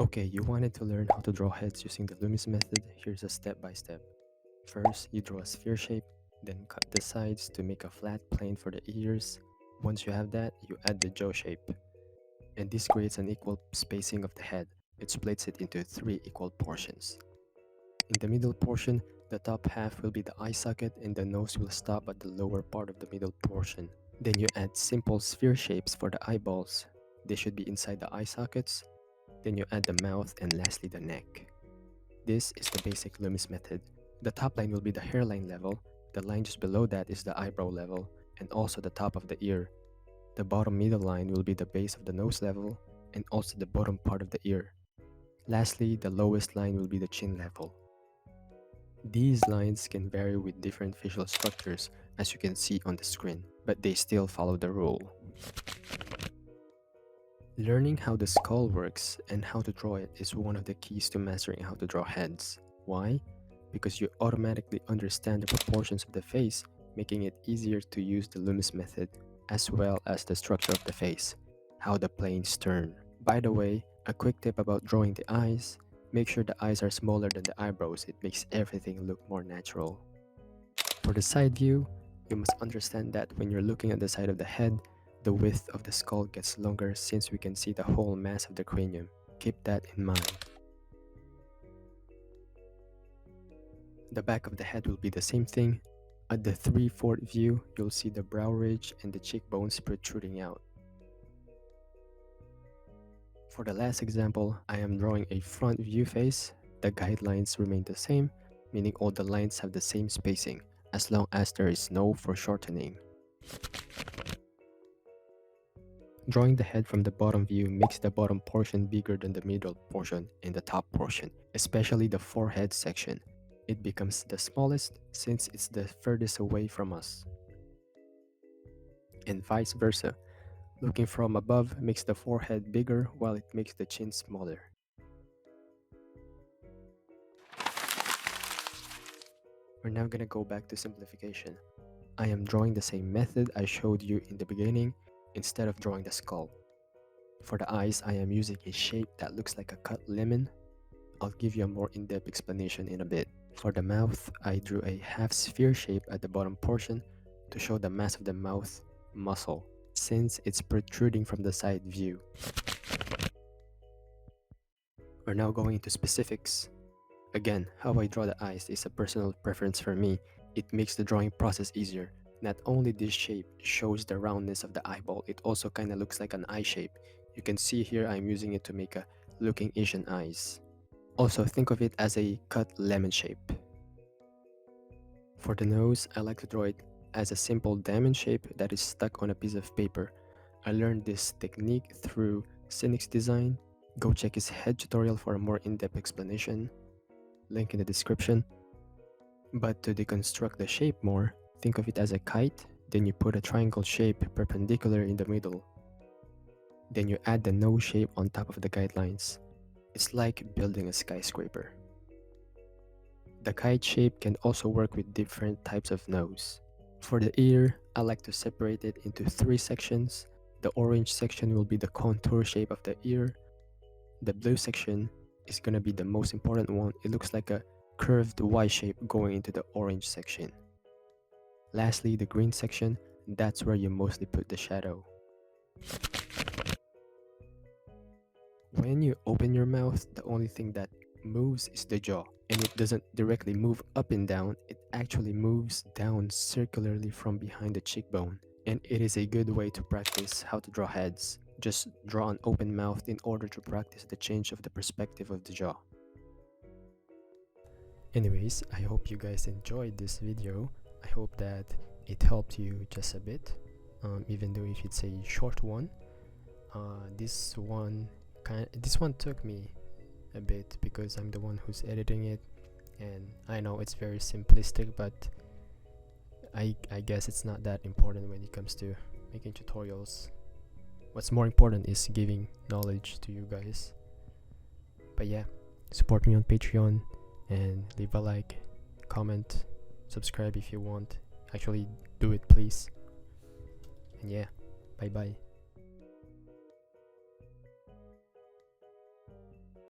Okay, you wanted to learn how to draw heads using the Loomis method. Here's a step-by-step. First, you draw a sphere shape, then cut the sides to make a flat plane for the ears. Once you have that, you add the jaw shape. And this creates an equal spacing of the head. It splits it into 3 equal portions. In the middle portion, the top half will be the eye socket and the nose will stop at the lower part of the middle portion. Then you add simple sphere shapes for the eyeballs. They should be inside the eye sockets. Then you add the mouth and lastly the neck. This is the basic Loomis method. The top line will be the hairline level, the line just below that is the eyebrow level, and also the top of the ear. The bottom middle line will be the base of the nose level, and also the bottom part of the ear. Lastly, the lowest line will be the chin level. These lines can vary with different facial structures as you can see on the screen, but they still follow the rule. Learning how the skull works and how to draw it is one of the keys to mastering how to draw heads. Why? Because you automatically understand the proportions of the face, making it easier to use the Loomis method, as well as the structure of the face, how the planes turn. By the way, a quick tip about drawing the eyes: make sure the eyes are smaller than the eyebrows, it makes everything look more natural. For the side view, you must understand that when you're looking at the side of the head, the width of the skull gets longer since we can see the whole mass of the cranium. Keep that in mind. The back of the head will be the same thing. At the 3/4 view, you'll see the brow ridge and the cheekbones protruding out. For the last example, I am drawing a front view face. The guidelines remain the same, meaning all the lines have the same spacing, as long as there is no foreshortening. Drawing the head from the bottom view makes the bottom portion bigger than the middle portion and the top portion, especially the forehead section. It becomes the smallest since it's the furthest away from us. And vice versa. Looking from above makes the forehead bigger while it makes the chin smaller. We're now gonna go back to simplification. I am drawing the same method I showed you in the beginning instead of drawing the skull. For the eyes, I am using a shape that looks like a cut lemon. I'll give you a more in-depth explanation in a bit. For the mouth, I drew a half sphere shape at the bottom portion to show the mass of the mouth muscle, since it's protruding from the side view. We're now going into specifics. Again, how I draw the eyes is a personal preference for me. It makes the drawing process easier. Not only this shape shows the roundness of the eyeball, it also kinda looks like an eye shape. You can see here I'm using it to make a looking Asian eyes. Also, think of it as a cut lemon shape. For the nose, I like to draw it as a simple diamond shape that is stuck on a piece of paper. I learned this technique through Cynic's design. Go check his head tutorial for a more in-depth explanation. Link in the description. But to deconstruct the shape more, think of it as a kite, then you put a triangle shape perpendicular in the middle. Then you add the nose shape on top of the guidelines. It's like building a skyscraper. The kite shape can also work with different types of nose. For the ear, I like to separate it into 3 sections. The orange section will be the contour shape of the ear. The blue section is gonna be the most important one. It looks like a curved Y shape going into the orange section. Lastly, the green section, that's where you mostly put the shadow. When you open your mouth, the only thing that moves is the jaw, and it doesn't directly move up and down, it actually moves down circularly from behind the cheekbone. And it is a good way to practice how to draw heads. Just draw an open mouth in order to practice the change of the perspective of the jaw. Anyways, I hope you guys enjoyed this video. I hope that it helped you just a bit, even though if it's a short one. This one took me a bit because I'm the one who's editing it, and I know it's very simplistic, but I guess it's not that important when it comes to making tutorials. What's more important is giving knowledge to you guys. But yeah, support me on Patreon and leave a like, comment, subscribe if you want. Actually, do it please. And yeah, bye bye.